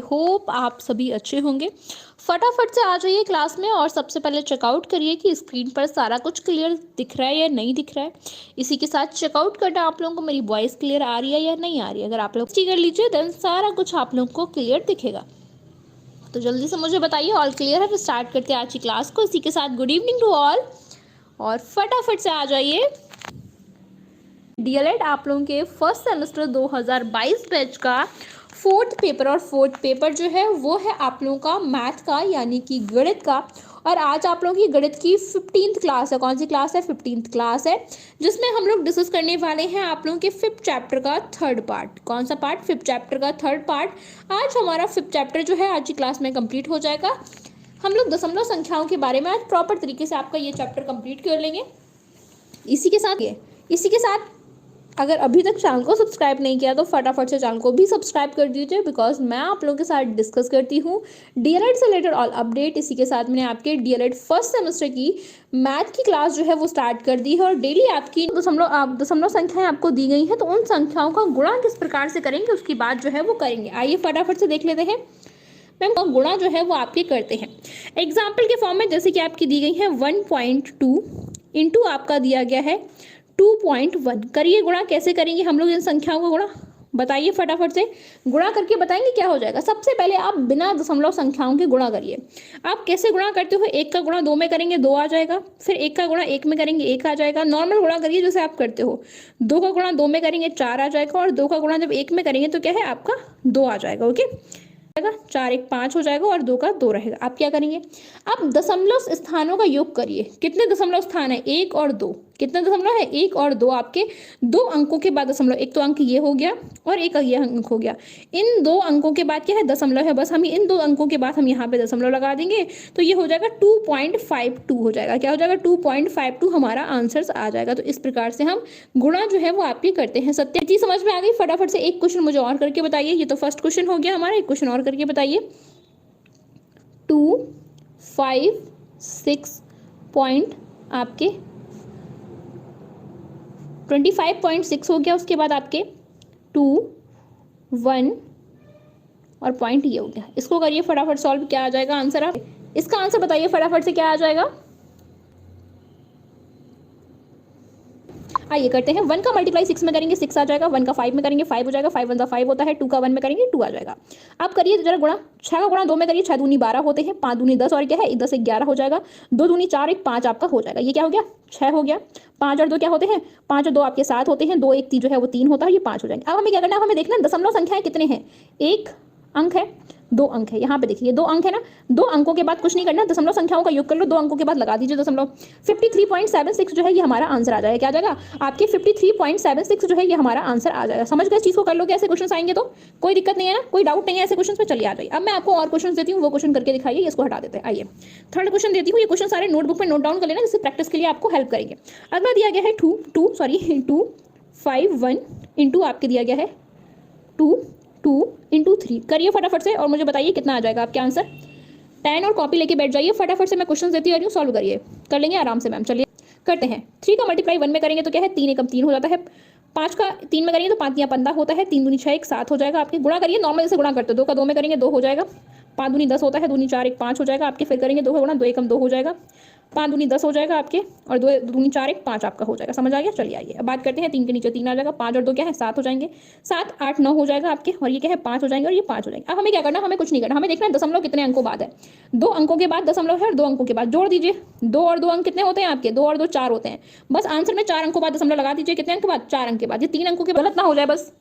Hope आप सभी अच्छे होंगे। फटाफट से आ जाइए क्लास में और सबसे पहले चेकआउट करिए कि स्क्रीन पर सारा कुछ क्लियर दिख रहा है या नहीं दिख रहा है। इसी के साथ चेकआउट करना आप लोगों को मेरी वॉइस क्लियर आ रही है या नहीं आ रही है। अगर आप लोग कर लीजिए देन सारा कुछ आप लोग को क्लियर दिखेगा। तो जल्दी से मुझे बताइए ऑल क्लियर है, फिर स्टार्ट करते हैं आज की क्लास को। इसी के साथ गुड इवनिंग टू ऑल और फटाफट से आ जाइए। डीएलएड आप लोगों के फर्स्ट सेमेस्टर 2022 बैच का फोर्थ पेपर और फोर्थ पेपर जो है वो है आप लोगों का मैथ का यानी कि गणित का। और आज आप लोगों की गणित की 15th क्लास है। कौन सी क्लास है? 15th क्लास है, जिसमें हम लोग डिस्कस करने वाले हैं आप लोगों के 5th चैप्टर का थर्ड पार्ट। कौन सा पार्ट? 5th चैप्टर का थर्ड पार्ट। आज हमारा 5th चैप्टर जो है आज की क्लास में कंप्लीट हो जाएगा। हम लोग दशमलव संख्याओं के बारे में आज प्रॉपर तरीके से आपका ये चैप्टर कंप्लीट कर लेंगे। इसी के साथ अगर अभी तक चैनल को सब्सक्राइब नहीं किया तो फटाफट से चैनल को भी सब्सक्राइब कर दीजिए, बिकॉज मैं आप लोगों के साथ डिस्कस करती हूँ डीएलएड से रिलेटेड ऑल अपडेट। इसी के साथ मैंने आपके डीएलएड फर्स्ट सेमेस्टर की मैथ की क्लास जो है वो स्टार्ट कर दी है और डेली आपकी दशमलव संख्याएं आपको दी गई हैं, तो उन संख्याओं का गुणा किस प्रकार से करेंगे उसकी बात जो है वो करेंगे। आइए फटाफट से देख लेते हैं। मैम गुणा जो है वो आपके करते हैं एग्जाम्पल के फॉर्म में, जैसे कि आपकी दी गई है 1.2 इंटू आपका दिया गया है 2.1। करिए गुणा। कैसे करेंगे हम लोग इन संख्याओं का गुणा? बताइए फटाफट से। गुणा करके बताएंगे क्या हो जाएगा। सबसे पहले आप बिना दशमलव संख्याओं के गुणा करिए। आप कैसे गुणा करते हो? एक का गुणा दो में करेंगे 2 आ जाएगा, फिर एक का गुणा एक में करेंगे 1 आ जाएगा। नॉर्मल गुणा करिए जैसे आप करते हो। 2 का गुणा 2 में करेंगे 4 आ जाएगा, और 2 का गुणा जब 1 में करेंगे तो क्या है आपका 2 आ जाएगा। ओके, 4 1 5 हो जाएगा और 2 का 2 रहेगा। आप क्या करेंगे? आप दशमलव स्थानों का योग करिए। कितने दशमलव स्थान है? 1 और 2। कितने दशमलव है? 1 और 2। आपके 2 अंकों के बाद दशमलव, एक तो अंक ये हो गया और एक ये अंक हो गया। इन 2 अंकों के बाद क्या है? दशमलव है। बस हम इन 2 अंकों के बाद हम यहाँ पे दशमलव लगा देंगे तो ये हो जाएगा 2.52 हो जाएगा। क्या हो जाएगा? 2.52 हमारा आंसर आ जाएगा। तो इस प्रकार से हम गुणा जो है वो आपके करते हैं। सत्य चीज समझ में आ गई? फटाफट से एक क्वेश्चन मुझे और करके बताइए। ये तो फर्स्ट क्वेश्चन हो गया हमारा, एक क्वेश्चन और करके बताइए। 2 5 6 पॉइंट आपके 25.6 हो गया। उसके बाद आपके 2 1 और पॉइंट ये हो गया। इसको करिए फटाफट सॉल्व। क्या आ जाएगा आंसर? आप इसका आंसर बताइए फटाफट से, क्या आ जाएगा? आइए करते हैं। 1 का मल्टीप्लाई 6 में करेंगे 6 आ जाएगा। 1 का 5 में करेंगे 5 हो जाएगा। 5 1 5 होता है। 2 का 1 में करेंगे 2 आ जाएगा। आप करिए जरा गुणा। 6 का गुणा 2 में करिए। 6 दूनी 12 होते हैं। 5 दूनी 10 और क्या है 10 11 हो जाएगा। 2 दूनी 4 1 5 आपका हो जाएगा। ये क्या हो गया? 6 हो गया। 5 और 2 क्या होते हैं? 5 और 2 आपके 7 होते हैं। 2 1 3 जो है वो 3 होता है। ये 5 हो जाएंगे। अब हमें क्या करना है? हमें देखना है दशमलव संख्याएं कितने हैं। 1 अंक है, 2 अंक है। यहाँ पे देखिए 2 अंक है ना। 2 अंकों के बाद कुछ नहीं करना, दशमलव संख्याओं का योग कर लो। 2 अंकों के बाद लगा दीजिए दशमलव। 53.76 जो है ये हमारा आंसर आ जाएगा। क्या आ जाएगा? आपके 53.76 जो है ये हमारा आंसर आ जाएगा। समझ गए? इस चीज को कर लो। ऐसे क्वेश्चन आएंगे तो कोई दिक्कत नहीं है ना, कोई डाउट नहीं है ऐसे क्वेश्चन में। चलिए आ जाइए। अब मैं आपको और क्वेश्चन देती हूँ, वो क्वेश्चन करके दिखाइए। इसको हटा देते हैं। आइए थर्ड क्वेश्चन देती हूँ। ये क्वेश्चन सारे नोटबुक में नोट डाउन कर लेना, जिससे प्रैक्टिस के लिए आपको हेल्प करेंगे। अगला दिया गया है 2 5 1 इंटू आपके दिया गया है 2 इंटू 3। करिए फटाफट से और मुझे बताइए कितना आ जाएगा आपके आंसर। पेन और कॉपी लेके बैठ जाइए। फटाफट से मैं क्वेश्चन देती आ रही हूँ, सॉल्व करिए। कर लेंगे आराम से मैम। चलिए करते हैं। 3 का मल्टीप्लाई 1 में करेंगे तो क्या है 3 एकम 3 हो जाता है। 5 का 3 में करेंगे तो 5 या 15 होता है। 3 दूनी 6 1 7 हो जाएगा। आपके गुणा करिए नॉर्मल से गुणा करते हो। 2 का 2 में करेंगे 2 हो जाएगा। 5 दूनी 10 होता है। दूनी 4 1 5 हो जाएगा आपके। फिर करेंगे 2 का गुणा 2 एकम 2 हो जाएगा। 5 दूनी 10 हो जाएगा आपके, और 2 दूनी 4 1 5 आपका हो जाएगा। समझ आ गया? चलिए आइए अब बात करते हैं। 3 के नीचे 3 आ जाएगा। 5 और 2 क्या है 7 हो जाएंगे। 7 8 9 हो जाएगा आपके, और ये क्या है 5 हो जाएंगे और ये 5 हो जाएंगे। अब हमें क्या करना? हमें कुछ नहीं करना। हमें देखना है दशमलव कितने अंकों बाद है। 2 अंकों के बाद दशमलव है और 2 अंकों के बाद जोड़ दीजिए। 2 और 2 अंक कितने होते हैं आपके? 2 और 2 4 होते हैं। बस आंसर में 4 अंकों बाद दशमलव लगा दीजिए। कितने अंक के बाद? 4 अंक के बाद। ये 3 अंकों के गलत ना हो जाए बस।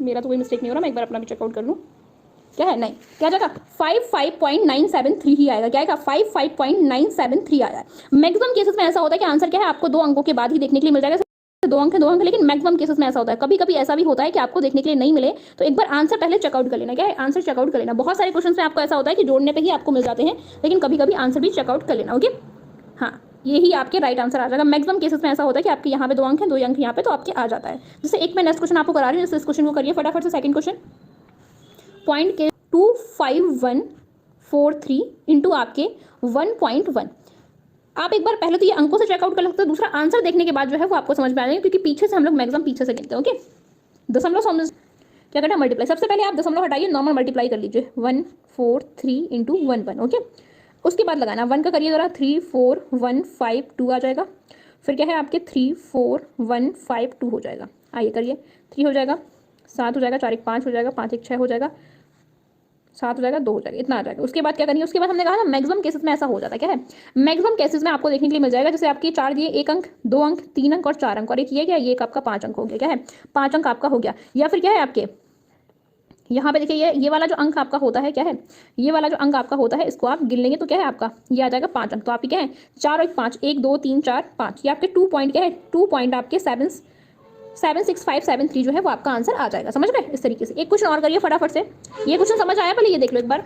मेरा तो कोई मिस्टेक नहीं हो रहा, मैं एक बार अपना भी चेकआउट कर लूँ। क्या है? नहीं, क्या जाएगा? 55.973 ही आएगा। क्या आएगा? 55.973 आया है। मैक्सिमम केसेस में ऐसा होता है कि आंसर क्या है आपको 2 अंकों के बाद ही देखने के लिए मिल जाएगा। 2 अंक है 2 अंक, लेकिन मैक्सिमम केसेस में ऐसा होता है। कभी कभी ऐसा भी होता है कि आपको देखने के लिए नहीं मिले, तो एक बार आंसर पहले चेकआउट कर लेना। क्या है? आंसर चेकआउट कर लेना। बहुत सारे क्वेश्चन में आपको ऐसा होता है कि जोड़ने पर ही आपको मिल जाते हैं, लेकिन कभी कभी आंसर भी चेकआउट कर लेना। ओके, हाँ यही आपके राइट आंसर आ जाएगा। मैक्सिमम केसेस में ऐसा होता है कि आपके यहाँ पे 2 अंक हैं, 2 अंक यहाँ पे, तो आपके आ जाता है। जैसे एक मैं नेक्स्ट क्वेश्चन आपको करा रही हूँ, जैसे इस क्वेश्चन को करिए फटाफट से। सेकंड क्वेश्चन पॉइंट के 25143 इंटू आपके 1.1। आप एक बार पहले तो ये अंकों से चेकआउट कर सकते हो, दूसरा आंसर देखने के बाद जो है वो आपको समझ में आ जाएगा, क्योंकि पीछे से हम लोग मैक्सिमम पीछे से गिनते हैं। ओके, दशमलव समझ क्या करना है, मल्टीप्लाई। सबसे पहले आप दशमलव हटाइए, नॉर्मल मल्टीप्लाई कर लीजिए, 1 4 3 इंटू 1 1। ओके, उसके बाद लगाना 1 का करिए जरा, 3 4 1 5 2 आ जाएगा। फिर क्या है आपके 3 4 1 5 2 हो जाएगा। आइए करिए, 3 हो जाएगा, 7 हो जाएगा, 4 1 5 हो जाएगा, 5 1 6 हो जाएगा, 7 हो जाएगा, 2 हो जाएगा, इतना आ जाएगा। उसके बाद क्या करेंगे, उसके बाद हमने कहा ना मैक्सिमम केसेस में ऐसा हो जाता है। क्या है मैक्सिमम केसेस में आपको देखने के लिए मिल जाएगा, जैसे आपके 4 दिए, 1 अंक, 2 अंक, 3 अंक और 4 अंक, और एक ये क्या, ये एक आपका 5 अंक हो गया। क्या है 5 अंक आपका हो गया। या फिर क्या है आपके यहाँ पे देखिए, ये वाला जो अंक आपका होता है, क्या है ये वाला जो अंक आपका होता है, इसको आप गिन लेंगे तो क्या है आपका ये आ जाएगा 5 अंक। तो आपके क्या है 4 और 5, 1 2 3 4 5, ये आपके 2 पॉइंट क्या है, 2 पॉइंट आपके 76573 जो है वो आपका आंसर आ जाएगा। समझ गए। इस तरीके से एक क्वेश्चन और करिए फटाफट से। ये क्वेश्चन समझ आया, पहले ये देख लो एक बार।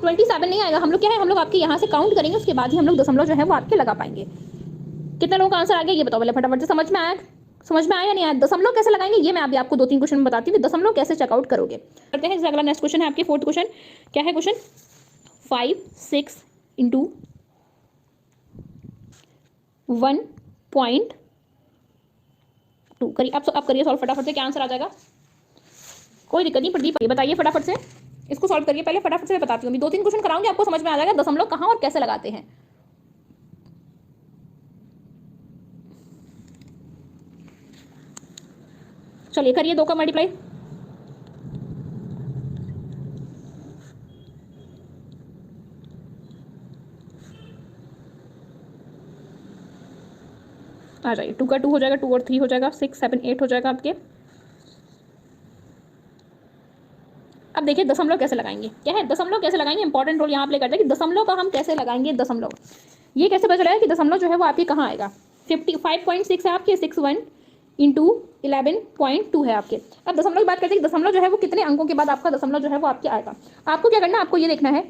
27 नहीं आएगा, हम लोग क्या है, हम लोग आपके यहाँ से काउंट करेंगे, उसके बाद ही हम लोग दशमलव जो है वो आपके लगा पाएंगे। कितने लोगों का आंसर आ गया ये बताओ पहले फटाफट से। समझ में आया, समझ में आया या नहीं आया? दशमलव कैसे लगाएंगे ये मैं अभी आपको 2 3 क्वेश्चन में बताती हूँ, दशमलव कैसे चेकआउट करोगे। करते हैं अगला नेक्स्ट क्वेश्चन है आपके फोर्थ क्वेश्चन। क्या है क्वेश्चन, 5 6 इंटू 1.2 करिए। अब करिए सॉल्व फटाफट से, क्या आंसर आ जाएगा। कोई दिक्कत नहीं, प्रदीप बताइए फटाफट से, इसको सॉल्व करिए पहले फटाफट से, मैं बताती हूँ। अभी 2 3 क्वेश्चन कराऊंगी, आपको समझ में आ जाएगा दशमलव कहाँ और कैसे लगाते हैं। चलिए करिए, 2 का मल्टीप्लाई। आ जाइए, 2 का 2 हो जाएगा, 2 और 3 हो जाएगा, 6 7 8 हो जाएगा आपके। अब देखिए दशमलव कैसे लगाएंगे। क्या है दशमलव कैसे लगाएंगे, इंपॉर्टेंट रोल यहाँ प्ले करता है कि दशमलव का हम कैसे लगाएंगे। दशमलव ये कैसे पता चलेगा कि दशमलव जो है वो आपके कहाँ आएगा। 55.6 है आपके, 61 इंटू 11.2 है आपके। अब दशमलव की बात करते हैं कि दशमलव जो है वो कितने अंकों के बाद आपका दशमलव जो है वो आपके आएगा। आपको क्या करना है, आपको ये देखना है,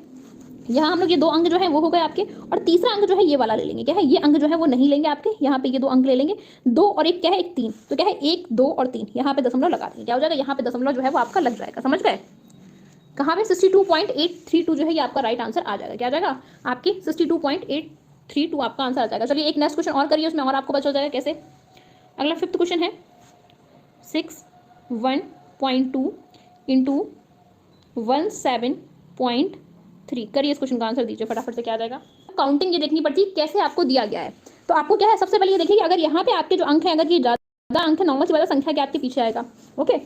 यहाँ हम लोग ये 2 अंक जो है वो हो गए आपके, और तीसरा अंक जो है ये वाला ले लेंगे। क्या है ये अंक जो है वो नहीं लेंगे आपके, यहाँ पे ये 2 अंक ले लेंगे, 2 और 1 क्या है 1 3, तो क्या है 1 2 और 3, यहाँ पे दशमलव लगा देंगे। क्या हो जाएगा, यहाँ पे दशमलव जो है वो आपका लग जाएगा। समझ गए। कहाँ पे 62.832 जो है ये आपका राइट आंसर आ जाएगा। क्या आ जाएगा आपकी 62.832 आपका आंसर आ जाएगा। चलिए एक नेक्स्ट क्वेश्चन और करिए, उसमें और आपको पता चल जाएगा कैसे। अगला 5th क्वेश्चन है 61.2 इंटू 17.3। करिए इस क्वेश्चन का आंसर दीजिए फटाफट से, क्या आ जाएगा। काउंटिंग ये देखनी पड़ती है कैसे आपको दिया गया है। तो आपको क्या है, सबसे पहले ये देखिए कि अगर यहाँ पे आपके जो अंक है, अगर ये ज़्यादा अंक है, नॉर्मल से ज़्यादा संख्या के आपके पीछे आएगा। ओके,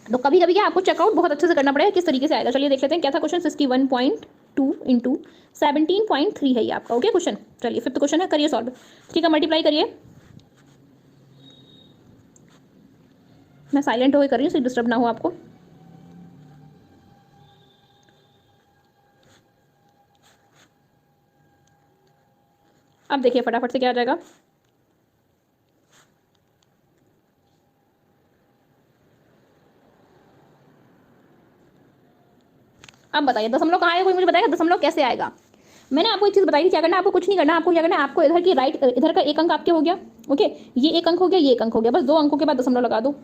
तो कभी कभी क्या आपको चेकआउट बहुत अच्छे से करना पड़ेगा किस तरीके से आएगा। चलिए देख लेते हैं क्या था क्वेश्चन। 61.2 इंटू 17.3 है ये आपका। Okay question. चलिए 5th क्वेश्चन है, करिए सॉल्व। ठीक है, मल्टीप्लाई करिए। मैं साइलेंट होकर कर रही हूँ, इसलिए डिस्टर्ब ना हो आपको। अब देखिए फटाफट से क्या आ जाएगा। अब बताइए दशमलव कहाँ आएगा, कोई मुझे बताएगा दशमलव कैसे आएगा। मैंने आपको एक चीज़ बताई थी, क्या करना है, आपको कुछ नहीं करना, आपको क्या करना है, आपको इधर की राइट, इधर का 1 अंक आपके हो गया। ओके, ये 1 अंक हो गया, ये 1 अंक हो गया, बस 2 अंकों के बाद दशमलव लगा दो।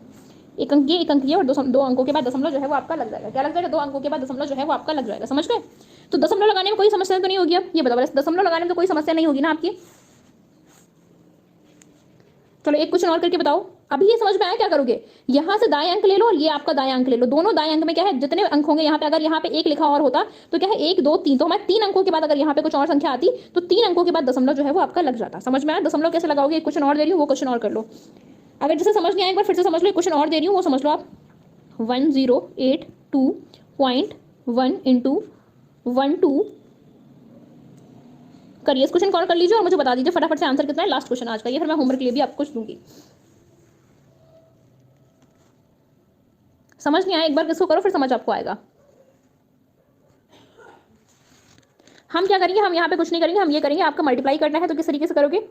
1 अंक ये, 1 अंक ये, और 2 अंकों के बाद दशमलव जो है वो आपका लग जाएगा। क्या लग जाएगा, 2 अंकों के बाद दशमलव जो है वो आपका लग जाएगा। समझ गए। तो दशमलव लगाने में कोई समस्या तो नहीं होगी। अब ये बताओ, दशमलव लगाने में तो कोई समस्या नहीं होगी ना आपकी। चलो एक क्वेश्चन और करके बताओ। अभी ये समझ में आया क्या करोगे, यहाँ से दाएं अंक ले लो और ये आपका दाएं अंक ले लो। दोनों दाएं अंक में क्या है, जितने अंक होंगे यहाँ पे, अगर यहाँ पे 1 लिखा और होता तो क्या है 1 2 3, तो हमारे 3 अंकों के बाद अगर यहाँ पे कुछ और संख्या आती तो 3 अंकों के बाद दशमलव जो है वो आपका लग जाता। समझ में आया दशमलव कैसे लगाओगे। एक क्वेश्चन और दे रही हूँ, वो क्वेश्चन और कर लो। अगर जैसे समझ नहीं आया एक बार फिर से समझ लो। एक क्वेश्चन और दे रही हूँ, वो समझ लो आप। 1082.1 इंटू 12 करिए। इस क्वेश्चन को और कर लीजिए और मुझे बता दीजिए फटाफट से आंसर कितना है। लास्ट क्वेश्चन आज का ये, फिर मैं होमवर्क के लिए भी आपको कुछ दूंगी। समझ नहीं आया एक बार किसको करो, फिर समझ आपको आएगा। हम क्या करेंगे, हम यहाँ पे कुछ नहीं करेंगे, हम ये करेंगे, आपका मल्टीप्लाई करना है तो किस तरीके से करोगे।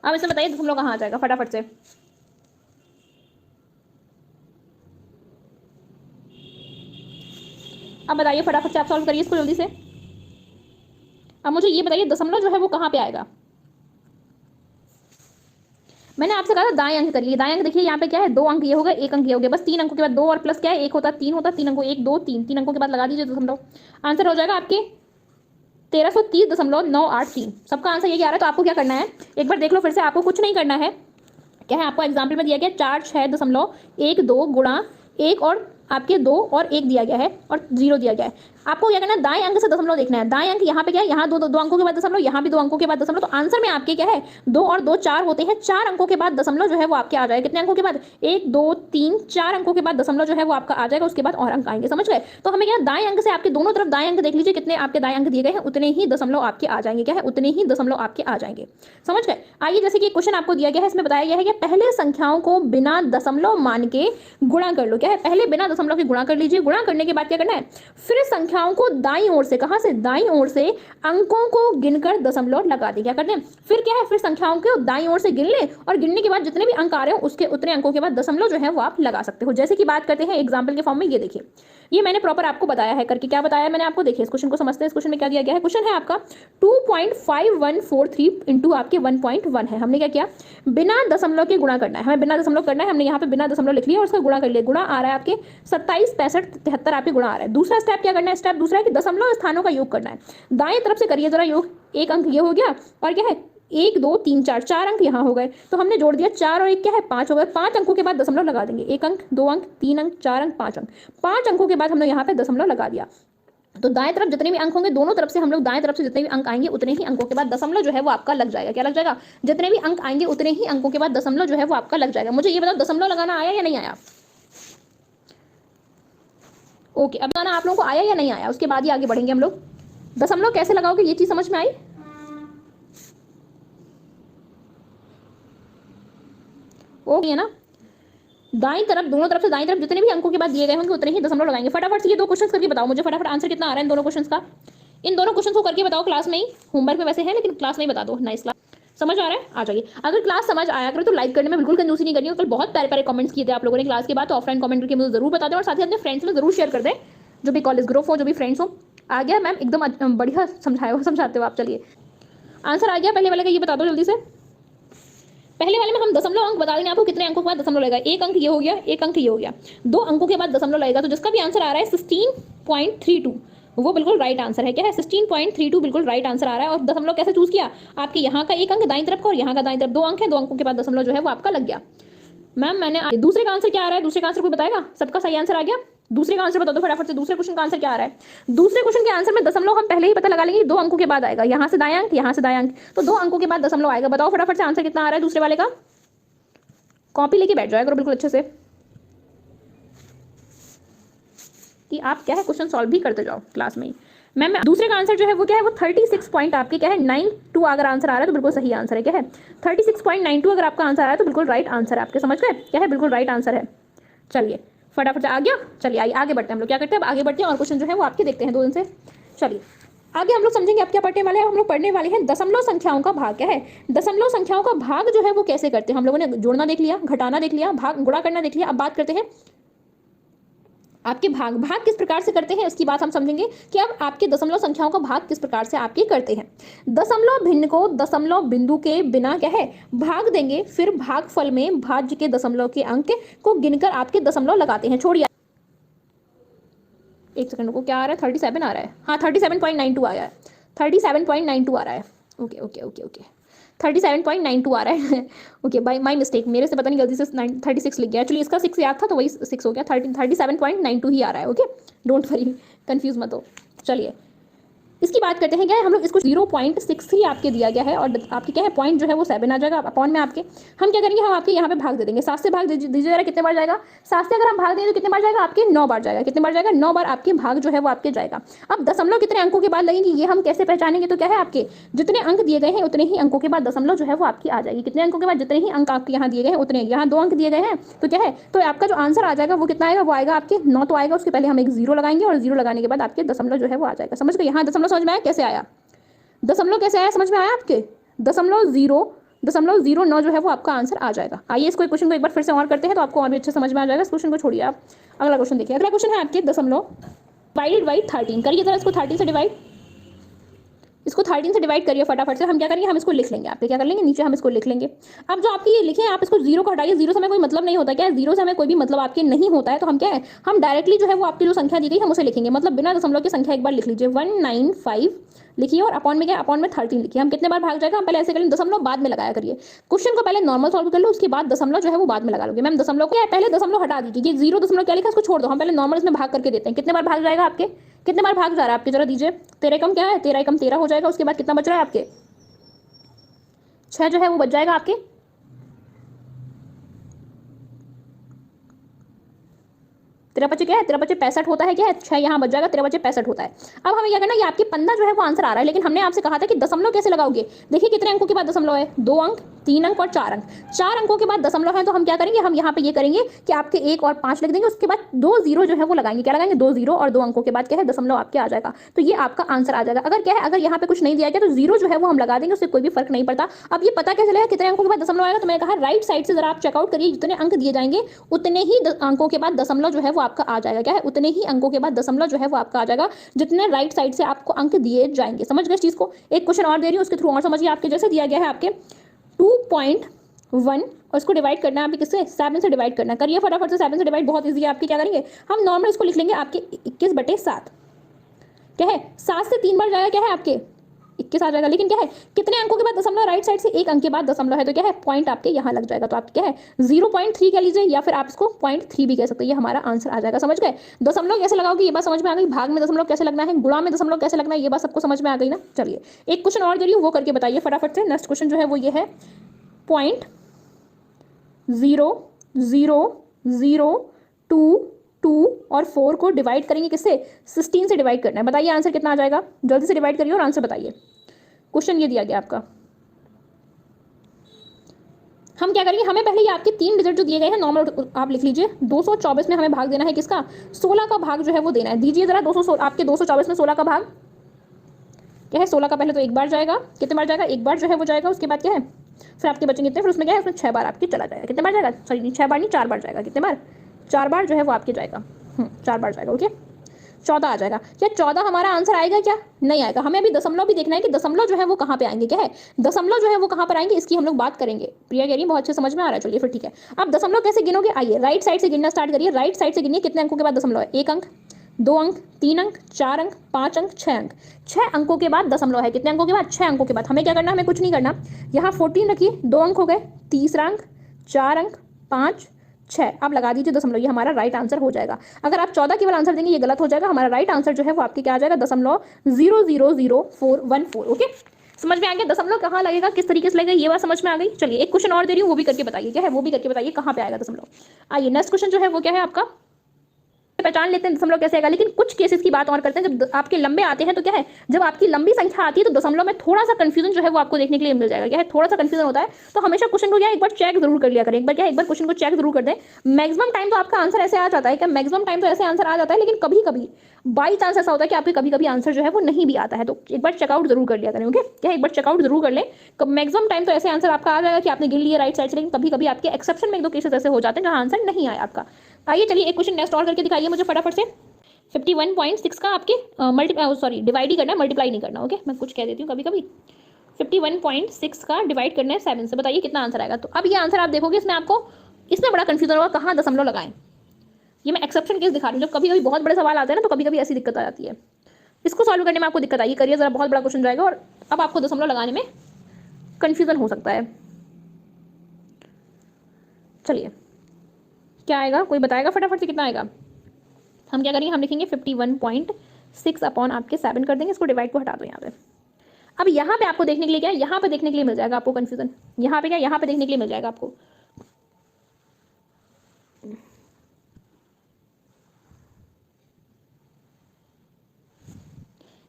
अब इसमें बताइए दशमलव कहाँ आ जाएगा फटाफट से। अब बताइए फटाफट से, आप सॉल्व करिए इसको जल्दी से। अब मुझे ये बताइए दशमलव जो है वो कहाँ पे आएगा। मैंने आपसे कहा था दाएं अंक करिए। दाएं अंक देखिए यहाँ पे क्या है, 2 अंक ये हो गए, 1 अंक ये हो गया, बस 3 अंकों के बाद 2 और प्लस क्या है 1 होता है, 3 होता है, 3 अंकों 1 2 3, 3 अंकों के बाद लगा दीजिए दशमलव। आंसर हो जाएगा आपके 1330.983। सबका आंसर यही आ रहा है। तो आपको क्या करना है, एक बार देख लो फिर से, आपको कुछ नहीं करना है। क्या है, आपको एग्जाम्पल में दिया गया 4 6.12 गुणा 1 और आपके 2 और 1 दिया गया है और 0 दिया गया है। आपको क्या करना है, दाएं अंक से दशमलव देखना है। दाएं अंक यहाँ पे क्या है, यहाँ दो अंकों के बाद दशमलव, यहाँ भी 2 अंकों के बाद दशमलव। तो आंसर में आपके क्या है, 2 और 2 4 होते हैं, 4 अंकों के बाद दशमलव जो है वो आपके आ जाएगा। कितने अंकों के बाद, 1 2 3 4 अंकों के बाद दशमलव जो है वो आपका आ जाएगा, उसके बाद और अंक आएंगे। समझ गए। तो हमें क्या, दाएं अंक से आपके दोनों तरफ दाएं अंक देख लीजिए, कितने आपके दाएं अंक दिए गए हैं उतने ही दशमलव आपके आ जाएंगे। क्या है, उतने ही दशमलव आपके आ जाएंगे। समझ गए। आइए, जैसे कि क्वेश्चन आपको दिया गया है, इसमें बताया गया है कि पहले संख्याओं को बिना दशमलव मान के गुणा कर लो। क्या है, पहले बिना दशमलव के गुणा कर लीजिए। गुणा करने के बाद क्या करना है, फिर संख्याओं को दाईं ओर से, कहां से, दाईं ओर से अंकों को गिनकर दशमलव लगा दें। क्या करते हैं, फिर क्या है, फिर संख्याओं को दाईं ओर से गिन ले और गिनने के बाद जितने भी अंक आ रहे हो उसके उतने अंकों के बाद दशमलव जो है वो आप लगा सकते हो। जैसे कि बात करते हैं एग्जाम्पल के फॉर्म में, ये देखिए, ये मैंने प्रॉपर आपको बताया है करके। क्या बताया मैंने आपको, देखिए इस क्वेश्चन को समझते हैं। इस क्वेश्चन में क्या दिया गया है, क्वेश्चन है आपका 2.5143 इंटू आपके 1.1 है। हमने क्या किया, बिना दशमलव के गुणा करना है, हमें बिना दशमलव करना है। हमने यहाँ पे बिना दशमलव लिख लिया और उसका गुणा कर लिया। गुणा आ रहा है आपके 27 65 73 आपके गुणा आ रहा है। दूसरा स्टेप क्या करना है, स्टेप दूसरा है कि दशमलव स्थानों का योग करना है। दाएं तरफ से करिए जरा योग, एक अंक ये हो गया और क्या है 1 2 3 4, 4 अंक यहाँ हो गए। तो हमने जोड़ दिया 4 और 1 क्या है 5 हो गए। 5 अंकों के बाद दशमलव लगा देंगे, 1 अंक 2 अंक 3 अंक 4 अंक 5 अंक। 5 अंकों के बाद हमने यहाँ पे दशमलव लगा दिया। तो दाएं तरफ जितने भी अंक होंगे, दोनों तरफ से हम लोग दाएं तरफ से जितने भी अंक आएंगे उतने ही अंकों के बाद दशमलव जो है वो आपका लग जाएगा। क्या लग जाएगा, जितने भी अंक आएंगे उतने ही अंकों के बाद दशमलव जो है वो आपका लग जाएगा। मुझे ये बताओ दशमलव लगाना आया या नहीं आया। ओके, अब बताना आप लोगों को आया या नहीं आया, उसके बाद ही आगे बढ़ेंगे हम लोग। दशमलव कैसे लगाओगे ये चीज समझ में आई। ओके है ना। दाईं तरफ, दोनों तरफ से दाईं तरफ जितने भी अंकों के बाद दिए गए होंगे उतने ही दशमलव लगाएंगे। फटाफट से ये 2 क्वेश्चंस करके बताओ मुझे, फटाफट आंसर कितना आ रहा है इन दोनों क्वेश्चंस का। इन दोनों क्वेश्चंस को करके बताओ क्लास में ही, होमवर्क में वैसे है लेकिन क्लास में ही बता दो। नाइस, क्लास समझ आ रहा है, आ जाइए। अगर क्लास समझ आया करो तो लाइक करने में बिल्कुल कंजूसी नहीं करनी है। कल बहुत प्यारे प्यारे कमेंट्स किए थे आप लोगों ने क्लास के बाद, तो ऑफलाइन कमेंट करके मुझे जरूर बता दें और साथ ही अपने फ्रेंड्स में जरूर शेयर कर दें, जो भी कॉलेज ग्रुप हो, जो भी फ्रेंड्स हो। आ गया मैम, एकदम बढ़िया समझाते हो आप। चलिए आंसर आ गया पहले वाले का, ये बता दो जल्दी से। पहले वाले में हम दशमलव अंक बता देंगे आपको, कितने अंकों के बाद दशमलव लगेगा। 1 अंक ये हो गया, 1 अंक ये हो गया, 2 अंकों के बाद दशमलव लगेगा। तो जिसका भी आंसर आ रहा है 16.32 वो बिल्कुल राइट आंसर है। क्या है, 16.32 बिल्कुल राइट आंसर आ रहा है। और दशमलव कैसे चूज किया, आपके यहाँ का 1 अंक दाईं तरफ का और यहाँ का दाईं तरफ 2 अंक है, 2 अंकों के बाद दशमलव जो है वो आपका लग गया। मैम मैंने दूसरे का आंसर क्या आ रहा है, दूसरे का आंसर कोई बताएगा। सबका सही आंसर आ गया, दूसरे का आंसर बता दो फटाफट से। दूसरे क्वेश्चन का आंसर क्या आ रहा है। दूसरे क्वेश्चन के आंसर में दशमलव हम पहले ही पता लगा लेंगे, 2 अंकों के बाद आएगा, यहाँ से दायां अंक यहाँ से दायां अंक, तो 2 अंकों के बाद दशमलव आएगा। बताओ फटाफट से आंसर कितना आ रहा है दूसरे वाले का। कॉपी लेके बैठ जाएगा बिल्कुल अच्छे से, कि आप क्या है क्वेश्चन सॉल्व भी करते जाओ क्लास में ही। मैम दूसरे का आंसर जो है वो क्या है, वो 36 पॉइंट आपके क्या है 92 अगर आंसर आ रहा है तो बिल्कुल सही आंसर है। क्या है 36.92 अगर आपका आंसर आ रहा है तो बिल्कुल राइट आंसर है आपके। समझ गए, क्या है बिल्कुल राइट आंसर है। चलिए फटाफट से आ गया। चलिए आइए आगे बढ़ते हैं हम लोग। क्या करते हैं, अब आगे बढ़ते हैं और क्वेश्चन जो है वो आपके देखते हैं 2 दिन से। चलिए आगे हम लोग समझेंगे आप क्या पढ़ने वाले हैं। हम लोग पढ़ने वाले हैं दशमलव संख्याओं का भाग। क्या है, दशमलव संख्याओं का भाग जो है वो कैसे करते हैं। हम लोगों ने जोड़ना देख लिया, घटाना देख लिया, भाग गुणा करना देख लिया। अब बात करते हैं आपके भाग किस प्रकार से करते हैं, उसकी बात हम समझेंगे कि अब आपके दशमलव संख्याओं का भाग किस प्रकार से आपके करते हैं। दशमलव भिन्न को दशमलव बिंदु के बिना क्या है भाग देंगे, फिर भागफल में भाज्य के दशमलव के अंक को गिनकर आपके दशमलव लगाते हैं। छोड़िए 1 सेकंड को, क्या आ रहा है 37 आ रहा है, हाँ 37.92 आया है, 37.92 आ रहा है। ओके ओके ओके ओके 37.92 आ रहा है। ओके बाय माय मिस्टेक, मेरे से पता नहीं गलती से 36 लिख गया। एक्चुअली इसका 6 याद था तो वही 6 हो गया, 37.92 ही आ रहा है। ओके डोंट वरी, कंफ्यूज मत हो। चलिए इसकी बात करते हैं। क्या है, हम लोग इसको 0.63 आपके दिया गया है और आपके क्या है पॉइंट जो है वो 7 आ जाएगा अपॉन में आपके। हम क्या करेंगे, हम आपके यहाँ पे भाग दे देंगे, 7 से भाग दीजिए जरा, कितने बार जाएगा 7 से अगर हम भाग देंगे तो कितने बार जाएगा आपके 9 बार जाएगा। कितने बार जाएगा 9 बार आपके भाग जो है वो आपके जाएगा। अब दशमलव कितने अंकों के बाद लगेंगे ये हम कैसे पहचानेंगे, तो क्या है आपके जितने अंक दिए गए हैं उतने ही अंकों के बाद दशमलव जो है वो आपकी आ जाएगी। कितने अंकों के बाद, जितने ही अंक आपके यहाँ दिए गए हैं उतने, यहाँ 2 अंक दिए गए हैं तो क्या है, तो आपका जो आंसर आ जाएगा वो कितना आएगा, वो आएगा आपके 9 तो आएगा। उसके पहले हम एक 0 लगाएंगे और 0 लगाने के बाद आपके दशमलव जो है वो आ जाएगा। समझ गए, यहाँ दशमलव समझ में आया कैसे आया, दशमलव कैसे आया समझ में आया आपके। दशमलव 0 0.09 जो है वो आपका आंसर आ जाएगा। आइए इसको क्वेश्चन को एक बार फिर से और करते हैं तो आपको और भी अच्छे समझ में आ जाएगा। इस क्वेश्चन को छोड़िए आप, अगला क्वेश्चन देखिए। अगला क्वेश्चन है आपके दशमलव डिवाइडेड बाई 13। करिए जरा इसको 13 से डिवाइड, इसको 13 से डिवाइड करिए फटाफट से। हम क्या करेंगे, हम इसको लिख लेंगे। आपके क्या कर लेंगे, नीचे हम इसको लिख लेंगे। अब जो आपकी ये लिखे आप इसको जीरो को हटाइए। जीरो से हमें कोई मतलब नहीं होता, क्या है, जीरो से हमें कोई भी मतलब आपके नहीं होता है। तो हम क्या है, हम डायरेक्टली जो है वो आपकी जो संख्या दी गई हम उसे लिखेंगे, मतलब बिना दशमलव की संख्या एक बार लिख लीजिए। 195 लिखिए और अपॉन में क्या, अपॉन में 13 लिखिए। हम कितने बार भाग जाएगा, हम पहले ऐसे करेंगे, दशमलव बाद में लगाया करिए। क्वेश्चन को पहले नॉर्मल सॉल्व कर लो, उसके बाद दशमलव जो है वो बाद में लगा लोगे। मैम दशमलव को पहले दशमलव हटा दीजिए, ये 0 दशमलव क्या लिखा इसको छोड़ दो। हम पहले नॉर्मल इसमें भाग करके देते हैं। कितने बार भाग जाएगा आपके, कितने बार भाग जा रहा है आपके, जरा दीजिए। 13 एकम क्या है, 13 एकम 13 हो जाएगा। उसके बाद कितना बच रहा है आपके, 6 जो है वो बच जाएगा आपके। तेरह बचे क्या है, तेरह बचे 65 होता है, क्या है 6 यहाँ बच जाएगा, 13 बचे 65 होता है। अब हमें क्या करना है, ये आपके 15 जो है वो आंसर आ रहा है, लेकिन हमने आपसे कहा था कि दशमलव कैसे लगाओगे। देखिए कितने अंकों के बाद दशमलव है, 2 अंक, 3 अंक और 4 अंक। 4 अंकों के बाद दशमलव है, तो हम क्या करेंगे, हम यहाँ पे ये करेंगे कि आपके 1 और 5 लिख देंगे। उसके बाद 2 0 जो है वो लगाएंगे। क्या लगाएंगे, 2 0 और 2 अंकों के बाद क्या है, दशमलव आपके आ जाएगा। तो ये आपका आंसर आ जाएगा। अगर क्या है, अगर यहाँ पे कुछ नहीं दिया गया तो 0 जो है वो हम लगा देंगे, उससे कोई भी फर्क नहीं पड़ता। अब ये पता कैसे चलेगा कितने अंकों के बाद दशमलव आएगा, तो मैंने कहा राइट साइड से जरा आप चेकआउट करिए, जितने अंक दिए जाएंगे उतने ही अंकों के बाद दशमलव जो है वो आपका आ जाएगा। क्या है, उतने ही अंकों के बाद दशमलव जो है वो आपका आ जाएगा, जितने राइट साइड से आपको अंक दिए जाएंगे। समझ गए इस चीज को। एक क्वेश्चन और दे रही हूँ, उसके थ्रू और समझिए। आपके जैसे दिया गया है आपके 2.1 और इसको डिवाइड करना है आपके किससे, 7 से डिवाइड करना है। करिए फटाफट से, 7 से डिवाइड बहुत इजी है आपके। क्या करेंगे, हम नॉर्मल इसको लिख लेंगे आपके 21/7। क्या है, 7 से 3 बार जाएगा, क्या है आपके 21 आ जाएगा। लेकिन क्या है, कितने अंकों के बाद दशमलव, राइट साइड से 1 अंक के बाद दशमलव है, तो क्या है पॉइंट आपके यहाँ लग जाएगा। तो आपके क्या है 0.3 कह लीजिए, या फिर आप इसको 0.3 भी कह सकते हैं। ये हमारा आंसर आ जाएगा। समझ गए। दशमलव कैसे लगाओगे ये बात समझ में आ गई। भाग में दशमलव कैसे लगना है, गुणा में दशमलव कैसे लगना है, ये बात सबको समझ में आ गई ना। चलिए एक क्वेश्चन और दे रही हूँ, वो करके बताइए फटाफट से। नेक्स्ट क्वेश्चन जो है वो ये है 0.0002 और 4 को डिवाइड करेंगे किससे, 16 से डिवाइड करना है। बताइए आंसर कितना आ जाएगा, जल्दी से डिवाइड करिए और आंसर बताइए। क्वेश्चन ये दिया गया आपका। हम क्या करेंगे, हमें पहले ये आपके 3 डिजिट जो दिए गए हैं नॉर्मल आप लिख लीजिए। 224 में हमें भाग देना है किसका, 16 का भाग जो है वो देना है। दीजिए जरा 200, आपके 224 में 16 का भाग क्या है, 16 का पहले तो एक बार जाएगा। कितने बार जाएगा, एक बार जो है वो जाएगा। उसके बाद क्या है, फिर आपके बचेंगे कितने, फिर उसमें क्या है, उसमें 6 बार आपके चला जाएगा। कितने बार जाएगा, सॉरी नहीं 6 बार नहीं 4 बार जाएगा। कितने बार, 4 बार जो है वो आपके जाएगा। 4 बार जाएगा। ओके 14 आ जाएगा। क्या 14 हमारा आंसर आएगा, क्या नहीं आएगा। हमें अभी दशमलव भी देखना है कि दशमलव जो है वो कहाँ पे आएंगे। क्या है, दशमलव जो है वो कहाँ पर आएंगे, इसकी हम लोग बात करेंगे। प्रिया कह रही है बहुत अच्छे समझ में आ रहा है। चलिए फिर ठीक है। अब दशमलव कैसे गिनोगे, आइए राइट साइड से गिनना स्टार्ट करिए। राइट साइड से गिनिए कितने अंकों के बाद दशमलव है, 1 अंक, 2 अंक, 3 अंक, 4 अंक, 5 अंक, 6 अंक। 6 अंकों के बाद दशमलव है। कितने अंकों के बाद, 6 अंकों के बाद। हमें क्या करना, हमें कुछ नहीं करना। यहाँ 14 रखिए, 2 अंक हो गए, तीसरा अंक, 4 अंक, 5, 6। आप लगा दीजिए दशमलव, ये हमारा राइट आंसर हो जाएगा। अगर आप 14 केवल आंसर देंगे ये गलत हो जाएगा। हमारा राइट आंसर जो है वो आपके क्या आ जाएगा, दशमलव 0.00414। ओके समझ में आ गया। दशमलव कहाँ लगेगा, किस तरीके से लगेगा, ये बात समझ में आ गई। चलिए एक क्वेश्चन और दे रही हूँ, वो भी करके बताइए। क्या है, वो भी करके बताइए कहाँ पे आएगा दशमलव। आइए नेक्स्ट क्वेश्चन जो है वो क्या है आपका, पहचान लेते हैं दशमलव कैसे आएगा। लेकिन कुछ केसेस की बात और करते हैं, जब आपके लंबे आते हैं तो क्या है, जब आपकी लंबी संख्या आती है तो दशमलव में थोड़ा सा कंफ्यूजन जो है वो आपको देखने के लिए मिल जाएगा। क्या है, थोड़ा सा कंफ्यूजन होता है। तो हमेशा क्वेश्चन को क्या एक बार चेक जरूर कर लिया करें। एक बार क्या है, एक बार क्वेश्चन को चेक जरूर कर दें। मैक्सिमम टाइम तो आपका आंसर ऐसे आ जाता है, क्या मैक्सिमम टाइम तो ऐसे आंसर आ जाता है, लेकिन कभी कभी बाई चांस ऐसा होता है कि आपके कभी कभी आंसर जो है वो नहीं भी आता है। तो एक बार चेकआउट जरूर कर लिया करें। ओके क्या, एक बार चेकआउट जरूर कर लें। मैक्सिमम टाइम तो ऐसे आंसर आपका आ जाएगा कि आपने गिन लिया राइट साइड से, लेकिन कभी कभी आपके एक्सेप्शन में 1-2 केसेस ऐसे हो जाते हैं जहां आंसर नहीं आया आपका। आइए चलिए एक क्वेश्चन नेक्स्ट और करके दिखाइए मुझे फटाफट से। 51.6 का आपके डिवाइड ही करना है, मल्टीप्लाई नहीं करना। ओके मैं कुछ कह देती हूँ कभी कभी। 51.6 का डिवाइड करना है 7 से। बताइए कितना आंसर आएगा। तो अब ये आंसर आप देखोगे, इसमें आपको इसमें बड़ा कंफ्यूजन होगा कहाँ दशमलव लगाएं। ये मैं एक्सेप्शन केस दिखा रही हूँ। जब कभी कभी बहुत बड़े सवाल आते हैं ना, तो कभी कभी ऐसी दिक्कत आ जाती है। इसको सॉल्व करने में आपको दिक्कत आई, करिए जरा, बहुत बड़ा क्वेश्चन जाएगा और अब आपको दशमलव लगाने में कंफ्यूजन हो सकता है। चलिए क्या आएगा, कोई बताएगा फटाफट से कितना आएगा। हम क्या करेंगे, हम लिखेंगे 51.6 अपॉन आपके 7 कर देंगे। इसको डिवाइड को हटा दो यहाँ पे। अब यहाँ पे आपको देखने के लिए क्या है, यहाँ पे देखने के लिए मिल जाएगा आपको कंफ्यूजन। यहाँ पे क्या, यहाँ पे देखने के लिए मिल जाएगा आपको।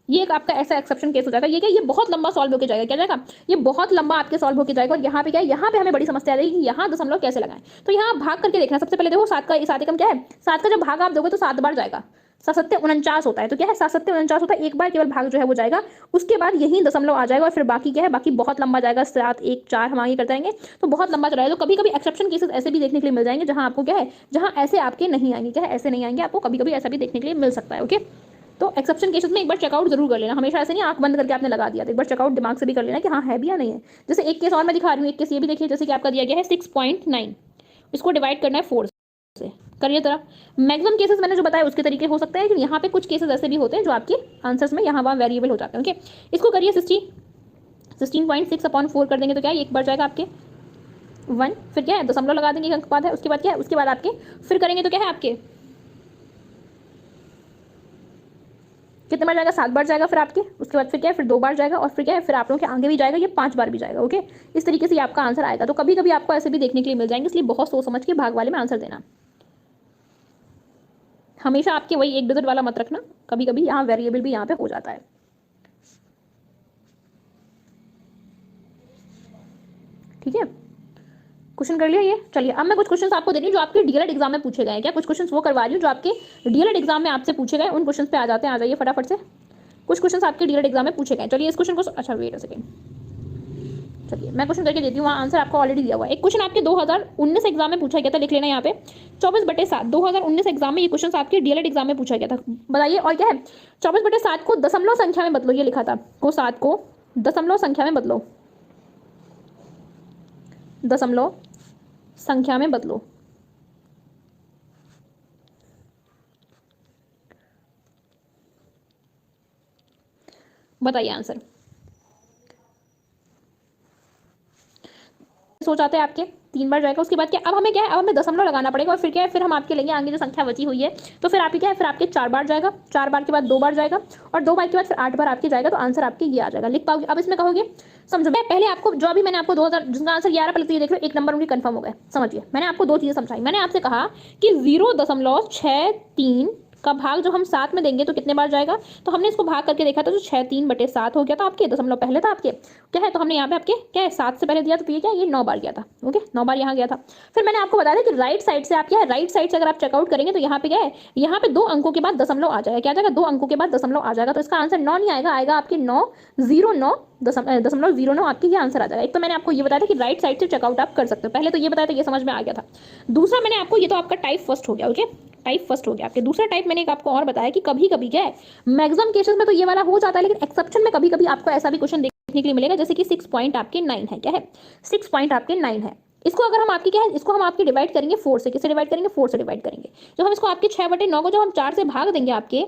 ये एक आपका ऐसा एक्सेप्शन केस हो जाएगा। ये क्या, ये बहुत लंबा सॉल्व होकर जाएगा। क्या जाएगा, ये बहुत लंबा आपके सॉल्व होकर जाएगा। और यहाँ पे क्या है, यहाँ पे हमें बड़ी समस्या आ जाएगी कि यहाँ दशमलव कैसे लगाएं। तो यहाँ भाग करके देखना। सबसे पहले देखो 7 का 7 एकम क्या है, 7 का जब भाग आप दोगे तो 7 बार जाएगा। सात सत्ते 49 होता है, तो क्या है 7 सत्ते 49 होता है, एक बार केवल भाग जो है वो जाएगा, उसके बाद यही दशमलव आ जाएगा और फिर बाकी क्या है, बाकी बहुत लंबा जाएगा, 7 1 4 हम आगे करते रहेंगे, तो बहुत लंबा चला है। तो कभी कभी एक्सेप्शन केसेस ऐसे भी देखने के लिए मिल जाएंगे जहां आपको क्या है, जहां ऐसे आपके नहीं आएंगे, क्या है ऐसे नहीं आएंगे, आपको कभी कभी ऐसा भी देखने के लिए मिल सकता है। ओके, तो एक्सेप्शन केसेस में एक बार चेकआउट जरूर कर लेना, हमेशा ऐसे नहीं आंख बंद करके आपने लगा दिया, तो एक बार चेकआउट दिमाग से भी कर लेना कि हाँ है भी या नहीं है। जैसे एक केस और मैं दिखा रही हूँ, एक केस ये भी देखिए, जैसे कि आपका दिया गया है 6.9, इसको डिवाइड करना है 4 से, करिए जरा। मैक्सिमम केसेस मैंने जो बताया उसके तरीके हो सकते हैं, लेकिन यहाँ पे कुछ केसेस ऐसे भी होते हैं जो आपके आंसर्स में यहाँ वहाँ वेरिएबल हो जाते हैं। ओके, इसको करिए 16.6/4 कर देंगे तो क्या है, एक बार जाएगा आपके 1, फिर क्या है दशमलव लगा देंगे, एक अंक बाद है, उसके बाद क्या है, उसके बाद आपके फिर करेंगे तो क्या है आपके कितने बार जाएगा, 7 बार जाएगा फिर आपके, उसके बाद फिर क्या है, फिर 2 बार जाएगा, और फिर क्या है, फिर आप लोगों के आगे भी जाएगा, ये 5 बार भी जाएगा। ओके, इस तरीके से आपका आंसर आएगा। तो कभी कभी आपको ऐसे भी देखने के लिए मिल जाएंगे, इसलिए बहुत सोच समझ के भाग वाले में आंसर देना, हमेशा आपके वही एक डिजिट वाला मत रखना, कभी कभी यहाँ वेरिएबल भी यहाँ पे हो जाता है। ठीक है, क्वेश्चन कर लिया ये। चलिए अब मैं कुछ क्वेश्चंस आपको दे रही हूँ जो आपके डीएलएड एग्जाम में पूछे गए हैं। क्या कुछ क्वेश्चंस वो करवा रही हूँ जो आपके डीएलएड एग्जाम में आपसे पूछे गए, उन क्वेश्चंस पे आ जाते हैं, आ जाइए फटाफट से। कुछ क्वेश्चंस आपके डीएलएड एग्जाम में पूछे गए। चलिए इस क्वेश्चन को, अच्छा वेट अ सेकंड, चलिए मैं क्वेश्चन करके देती हूँ, वहाँ आंसर आपको ऑलरेडी दिया हुआ है। एक क्वेश्चन आपके 2019 एग्जाम में पूछा गया था, लिख लेना यहाँ पे 24/7, 2019 एग्जाम में ये क्वेश्चन आपके डीएलएड एग्जाम में पूछा गया था। बताइए, और क्या है, 24/7 को दशमलव संख्या में बदलो, ये लिखा था, को 7 को दशमलव संख्या में बदलो, दशमलव संख्या में बदलो। बताइए आंसर। सोच आते हैं आपके 3 बार जाएगा, उसके बाद क्या, अब हमें क्या है, अब हमें दशमलव लगाना पड़ेगा, और फिर क्या है, फिर हम आपके लेंगे आगे जो संख्या बची हुई है, तो फिर आपकी क्या है, फिर आपके 4 बार जाएगा, 4 बार के बाद 2 बार जाएगा, और 2 बार के बाद फिर 8 बार आपके जाएगा, तो आंसर आपके ये आ जाएगा। लिख पाओगे अब इसमें, कहोगे समझो। मैं पहले आपको जो अभी मैंने आपको 2000 जिसका आंसर 11 पहले तो ये देख लो, एक नंबर उनकी कंफर्म हो गए। समझिए, मैंने आपको 2 चीजें समझाई। मैंने आपसे कहा कि 0.63 का भाग जो हम 7 में देंगे तो कितने बार जाएगा, तो हमने इसको भाग करके देखा था, तो 6/3/7 हो गया था आपके, दशमलव पहले था आपके, क्या है, तो हमने यहाँ पे आपके क्या है 7 से पहले दिया, तो ये क्या है, ये 9 बार गया था। ओके, 9 बार यहाँ गया था। फिर मैंने आपको बताया था कि राइट साइड से आप क्या है, राइट साइड से अगर आप चेकआउट करेंगे तो यहाँ पे क्या है, यहाँ पे 2 अंकों के बाद दशमलव आ जाएगा, क्या आ जाएगा, 2 अंकों के बाद दशमलव आ जाएगा, तो इसका आंसर 9 नहीं आएगा, आएगा आपके 9.09 आपके ये आंसर आ जाएगा। एक तो मैंने आपको ये बताया था कि राइट साइड से चेकआउट आप कर सकते हो, पहले तो ये बताया था, ये समझ में आ गया था। दूसरा मैंने आपको, ये तो आपका टाइप फर्स्ट हो गया। ओके, टाइप फर्स्ट हो गया आपके। दूसरा टाइप मैंने एक आपको और बताया कि कभी कभी क्या है, मैक्सिमम केसेस में तो ये वाला हो जाता है, लेकिन एक्सेप्शन में कभी कभी आपको ऐसा भी क्वेश्चन देखने के लिए मिलेगा, जैसे कि 6.9 है, क्या है 6.9 है। इसको अगर हम आपकी क्या है, इसको हम आपकी डिवाइड करेंगे 4 से, किससे डिवाइड करेंगे, 4 से डिवाइड करेंगे। जो हम इसको आपके 6/9 को जो हम 4 से भाग देंगे, आपके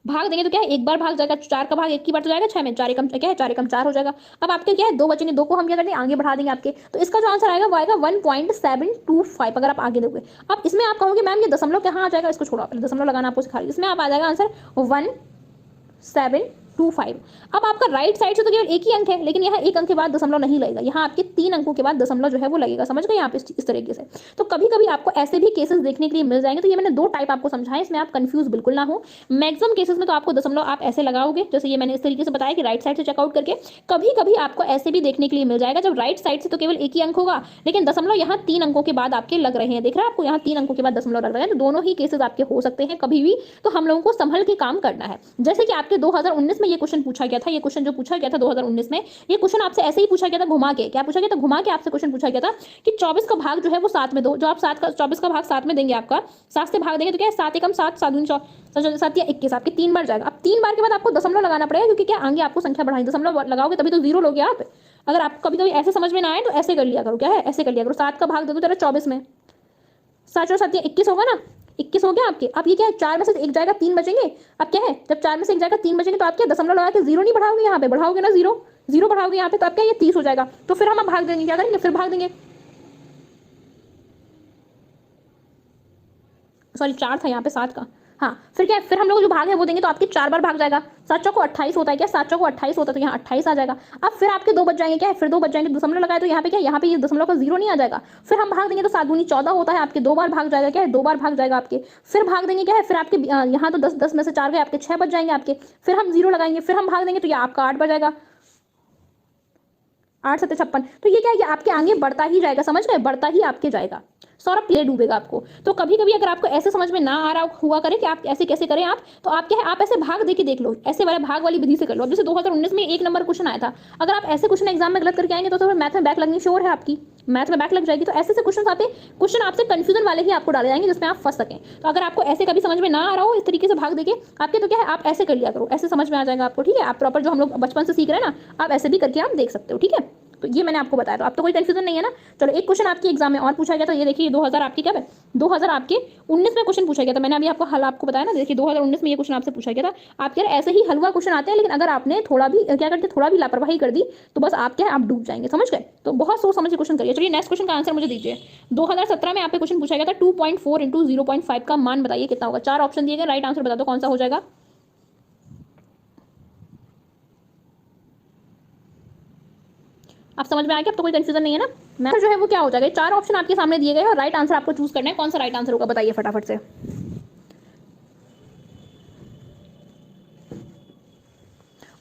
भाग देंगे तो क्या है, एक बार भाग जाएगा, 4 का भाग एक ही बार तो जाएगा 6 में, 4 एकम क्या है, 4 एकम 4 हो जाएगा। अब आपके क्या है, 2 बचेंगे, 2 को हम क्या करेंगे, आगे बढ़ा देंगे आपके, तो इसका जो आंसर आएगा वो आएगा 1.725, अगर आप आगे दोगे। अब इसमें आप कहोगे मैम ये दशमलव कहाँ आ जाएगा, इसको छोड़ो, पहले दशमलव लगाना आपको सिखा रही हूं। इसमें आप आ जाएगा आंसर 1.725। अब आपका राइट साइड से तो केवल एक ही अंक है, लेकिन यहाँ एक अंक के बाद दशमलव नहीं लगेगा, यहाँ आपके 3 अंकों के बाद दशमलव जो है वो लगेगा। समझ गए आप इस तरीके से। तो कभी कभी आपको ऐसे भी केसेस देखने के लिए मिल जाएंगे। तो ये मैंने 2 टाइप आपको समझाए, इसमें आप कंफ्यूज बिल्कुल ना हो। मैक्सिमम केसेस में तो आपको दशमलव आप ऐसे लगाओगे, जैसे ये मैंने इस तरीके से बताया कि राइट साइड से चेकआउट करके। कभी कभी आपको ऐसे भी देखने के लिए मिल जाएगा जब राइट साइड से तो केवल एक ही अंक होगा, लेकिन दशमलव यहाँ 3 अंकों के बाद आपके लग रहे हैं। देख रहे हैं आपको, यहाँ 3 अंकों के बाद दशमलव लग रहे हैं। तो दोनों ही केसेस आपके हो सकते हैं कभी भी, तो हम लोगों को संभल के काम करना है। जैसे कि आपके 2019 में ये क्वेश्चन पूछा गया था, ये क्वेश्चन जो पूछा गया था 2019 में, ये क्वेश्चन आपसे ऐसे ही पूछा गया था, घुमा के। क्या पूछा गया था, घुमा के आपसे क्वेश्चन पूछा गया था कि 24 का भाग जो है वो 7 में दो। जो आप 24 का भाग 7 में देंगे, आपका 7 से भाग देंगे तो क्या है, 7 एकम 7, 7 दूनी 7 या 21, आपके 3 बार जाएगा। अब 3 बार के बाद आपको दशमलव लगाना पड़ेगा, क्योंकि क्या आगे आपको संख्या बढ़ाई, दशमलव लगाओगे तभी तो 0 लोगे आप। अगर आप कभी कभी ऐसे समझ में ना आए तो ऐसे कर लिया करो, क्या है ऐसे कर लिया करो, 7 का भाग दे दो तेरा 24 में, 7 और 7 21 होगा ना, 21 हो गया आपके। अब ये क्या है, 4 में से एक जाएगा 3 बचेंगे। अब क्या है, जब 4 में से एक जाएगा 3 बचेंगे तो आप क्या दशमलव लगा के 0 नहीं बढ़ाओगे, यहाँ पे बढ़ाओगे ना 0 बढ़ाओगे यहाँ पे, तो आप क्या ये 30 हो जाएगा। तो फिर हम भाग देंगे, क्या करेंगे, फिर भाग देंगे, सॉरी 4 था यहाँ पे 7 का, हाँ फिर क्या है, फिर हम लोग जो भाग है वो देंगे तो आपके 4 बार भाग जाएगा। 7 चौको 28 होता है, क्या 7 चौको 28 होता है, तो यहाँ 28 आ जाएगा। अब फिर आपके 2 बच जाएंगे, क्या है फिर 2 बच जाएंगे, दशमलव लगाए तो यहाँ पे क्या, यहाँ पे ये दशमलव का 0 नहीं आ जाएगा। फिर हम भाग देंगे तो 7 दूनी 14 होता है, आपके 2 बार भाग जाएगा, क्या है 2 बार भाग जाएगा आपके। फिर भाग देंगे, क्या है फिर आपके यहाँ तो 10 में से 4 गए, आपके 6 बच जाएंगे आपके। फिर हम 0 लगाएंगे, फिर हम भाग देंगे तो ये आपका 8 बच जाएगा, 8 7 56। तो ये क्या है, ये आपके आगे बढ़ता ही जाएगा, समझ गए, बढ़ता ही आपके जाएगा। सौरभ प्ले डूबेगा आपको। तो कभी कभी अगर आपको ऐसे समझ में ना आ रहा हुआ करे कि आप ऐसे कैसे करें, आप तो आप क्या है, आप ऐसे भाग दे के देख लो, ऐसे वाले भाग वाली विधि से कर लो। अब जैसे 2019 में 1 नंबर क्वेश्चन आया था, अगर आप ऐसे क्वेश्चन एग्जाम में गलत करके आएंगे तो मैथ में बैक लगनी श्योर है, आपकी मैथ में बैक लग जाएगी। तो ऐसे क्वेश्चन आते हैं, क्वेश्चन आपसे कंफ्यूजन वाले ही आपको डाले जाएंगे जिसमें आप फंस सकें। तो अगर आपको ऐसे कभी समझ में ना आ रहा हो इस तरीके से भाग देके आपके, तो क्या है, आप ऐसे कर लिया करो, ऐसे समझ में आ जाएगा आपको, ठीक है। आप प्रॉपर जो हम लोग बचपन से सीख रहे हैं ना, आप ऐसे भी करके आप देख सकते हो, ठीक है। तो ये मैंने आपको बताया, तो आप तो कोई कंफ्यूजन नहीं है ना। चलो एक क्वेश्चन आपके एग्जाम में और पूछा गया था, ये देखिए 2000 आपकी क्या है, 2000 आपके 19 में क्वेश्चन पूछा गया था। मैंने अभी आपको हल आपको बताया ना, देखिए 2019 में ये क्वेश्चन आपसे पूछा गया था। आप यार ऐसे ही हलवा क्वेश्चन आते हैं, लेकिन अगर आपने थोड़ा भी क्या करते, थोड़ा भी लापरवाही कर दी तो बस आप क्या है, आप डूब जाएंगे, समझ गए। तो बहुत सोच समझ के क्वेश्चन करिए। चलिए नेक्स्ट क्वेश्चन का आंसर मुझे दीजिए। 2017 में आपके क्वेश्चन पूछा गया था 2.4 इंटू 0.5 का मान बताइए कितना होगा। 4 ऑप्शन दिए गए, राइट आंसर बता दो कौन सा हो जाएगा। आप समझ में आ गया, अब तो कोई कंफ्यूजन नहीं है ना। मैं जो है वो क्या हो जाएगा, 4 ऑप्शन आपके सामने दिए गए और राइट आंसर आपको चूज करना है, कौन सा राइट आंसर होगा बताइए फटाफट से।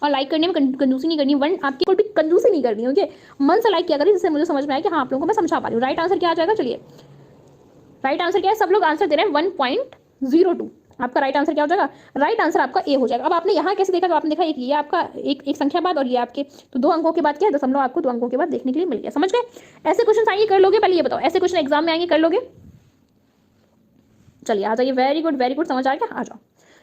और लाइक करने में कंजूसी नहीं करनी, वन आपकी कोई भी कंजूसी नहीं करनी, ओके। मन से लाइक किया करें जिससे मुझे समझ में आए कि हाँ आप लोगों को मैं समझा पा रही हूँ। राइट आंसर क्या आ जाएगा, चलिए राइट आंसर क्या है, सब लोग आंसर दे रहे हैं 1.02। आपका राइट आंसर क्या हो जाएगा, राइट आंसर आपका ए हो जाएगा। अब आपने यहाँ कैसे देखा, तो आपने देखा एक ये आपका एक संख्या बाद और ये आपके, तो 2 अंकों के बाद क्या है, दशमलव आपको 2 अंकों के बाद देखने के लिए मिल गया, समझ गए। ऐसे क्वेश्चन आएंगे कर लोगे, पहले ये बताओ ऐसे क्वेश्चन एग्जाम में आएंगे कर लोगे। चलिए आ जाइए, वेरी गुड समझ आ गया, आ जाओ।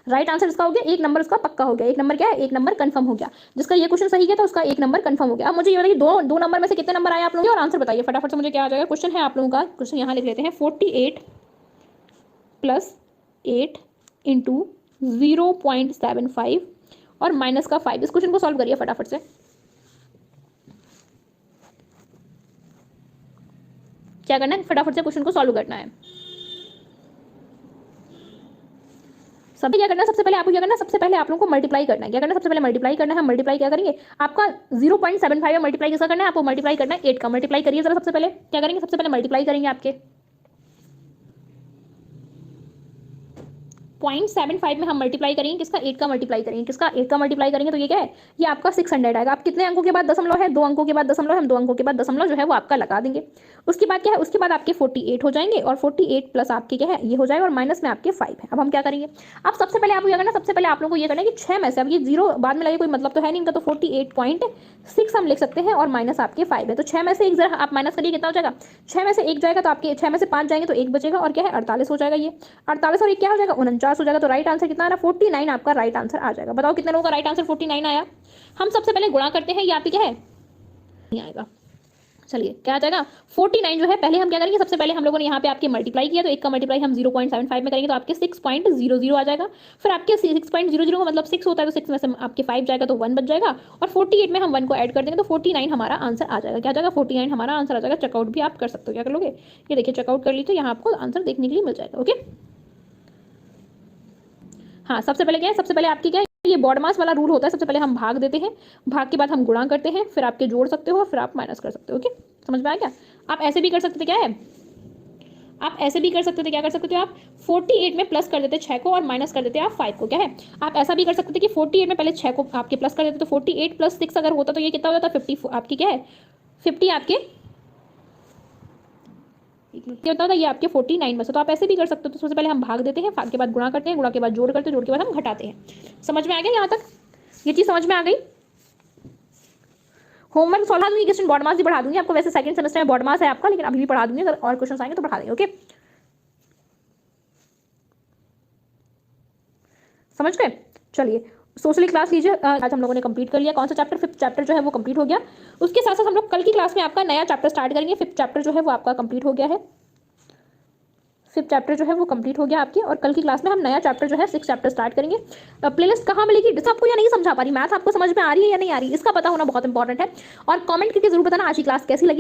राइट आंसर इसका हो गया, 1 नंबर उसका पक्का हो गया। 1 नंबर क्या है, 1 नंबर कंफर्म हो गया। जिसका ये क्वेश्चन सही गया तो उसका 1 नंबर कंफर्म हो गया। अब मुझे ये बताइए दो नंबर में से कितने नंबर आए आप लोगों के, और आंसर बताइए फटाफट से मुझे क्या आ जाएगा। क्वेश्चन है आप लोगों का, क्वेश्चन यहाँ लिख लेते हैं 48 + 8 इंटू 0.75 और माइनस का 5। इस क्वेश्चन को सॉल्व करिए फटाफट से। क्या करना है, फटाफट से क्वेश्चन को सॉल्व करना है। सभी क्या करना है, सबसे पहले आपको क्या करना है, सबसे पहले आप लोगों को मल्टीप्लाई करना है। क्या करना है, सबसे पहले मल्टीप्लाई करना है। हम मल्टीप्लाई क्या करेंगे, आपका 0.75 है, मल्टीप्लाई किसका करना है, आपको मल्टीप्लाई करना है 8 का। मल्टीप्लाई करिए जरा, सबसे पहले क्या करेंगे, सबसे पहले मल्टीप्लाई करेंगे आपके 0.75 में हम मल्टीप्लाई करेंगे किसका, 8 का मल्टीप्लाई करेंगे किसका, 8 का मल्टीप्लाई करेंगे तो ये क्या है, ये आपका 600 आएगा। आप कितने अंकों के बाद दशमलव है, 2 अंकों के बाद दशमलव, हम 2 अंकों के बाद दशमलव जो है वो आपका लगा देंगे। उसके बाद क्या है, उसके बाद आपके 48 हो जाएंगे और 48 प्लस आपके क्या है ये हो जाएगा और माइनस में आपके 5 है। अब हम क्या करेंगे, अब सबसे पहले आपको क्या करना है, सबसे पहले आप लोगों को ये करना है कि 6 में से, अब ये 0 बाद में लगे कोई मतलब तो है नहीं इनका, तो 48.6 हम लिख सकते हैं और माइनस आपके 5 है। तो 6 में से 1 जरा आप माइनस करिए, कितना हो जाएगा, 6 में से 1 जाएगा तो आपके 6 में से 5 जाएंगे तो 1 बचेगा और क्या है 48 हो जाएगा। ये 48 और 1 क्या हो जाएगा, 49 हो जाएगा। तो राइट आंसर कितना आ रहा है, 49 आपका राइट आंसर आ जाएगा। बताओ कितने लोगों का राइट आंसर 49 आया। हम सबसे पहले गुणा करते हैं, ये आपकी क्या है नहीं आएगा। चलिए क्या आ जाएगा 49 जो है, पहले हम क्या करेंगे, सबसे पहले हम लोगों ने यहाँ पे आपके मल्टीप्लाई किया तो 1 का मल्टीप्लाई हम 0.75 में करेंगे तो आपके 6.00 आ जाएगा। फिर आपके 6.00 का मतलब 6 होता है तो 6 में से आपके 5 जाएगा तो 1 बच जाएगा और 48 में हम 1 को ऐड कर देंगे तो 49 हमारा आंसर आ जाएगा। क्या आ जाएगा, 49 हमारा आंसर आ जाएगा। चेकआउट भी आप कर सकते हो, क्या कर लोगे, ये देखिए चेकआउट कर लीजिए, यहाँ आपको आंसर देखने के लिए मिल जाएगा। ओके हाँ, सबसे पहले क्या है, सबसे पहले आपकी क्या है, ये बॉडमास वाला रूल होता है। सबसे पहले हम भाग देते हैं, भाग के बाद हम गुणा करते हैं, फिर आपके जोड़ सकते हो, फिर आप माइनस कर सकते हो। ओके समझ में आ गया। आप ऐसे भी कर सकते थे, क्या है आप ऐसे भी कर सकते थे, क्या कर सकते थे आप 48 में प्लस कर देते 6 को और माइनस कर देते आप 5 को। क्या है, आप ऐसा भी कर सकते थे कि 48 में पहले 6 को आपके प्लस कर देते तो 48 + 6 अगर होता तो ये कितना हो जाता 50 आपकी क्या है 50 आपके क्या होता था ये आपके 49 में से। तो आप ऐसे भी कर सकते हो। तो सबसे पहले हम भाग देते हैं, भाग के बाद गुणा करते हैं, गुणा के बाद जोड़ करते हैं, जोड़ के बाद हम घटाते हैं। समझ में आ गया यहाँ तक, ये चीज़ समझ में आ गई। होमवर्क सॉल्व दूंगी, क्वेश्चन बॉड मास भी बढ़ा दूंगी आपको। वैसे सेकंड सेमेस्टर में बॉड मास है आपका, लेकिन अभी भी पढ़ा दूंगी, अगर और क्वेश्चन आएंगे तो बढ़ा देंगे। ओके समझ गए। चलिए सोशली क्लास लीजिए, आज हम लोगों ने कंप्लीट कर लिया। कौन सा चैप्टर, 5th चैप्टर जो है वो कंप्लीट हो गया। उसके साथ साथ हम लोग कल की क्लास में आपका नया चैप्टर स्टार्ट करेंगे। 5th चैप्टर जो है वो आपका कंप्लीट हो गया है, 5th चैप्टर जो है वो कंप्लीट हो गया आपकी, और कल की क्लास में हम नया चैप्टर जो है 6th चैप्टर स्टार्ट करेंगे। प्लेलिस्ट कहाँ मिलेगी, डिस आपको या नहीं समझा पा रही, मैथ आपको समझ में आ रही है या नहीं आ रही, इसका पता होना बहुत इंपॉर्टेंट है। और कमेंट करके जरूर बताना आज की क्लास कैसी लगी।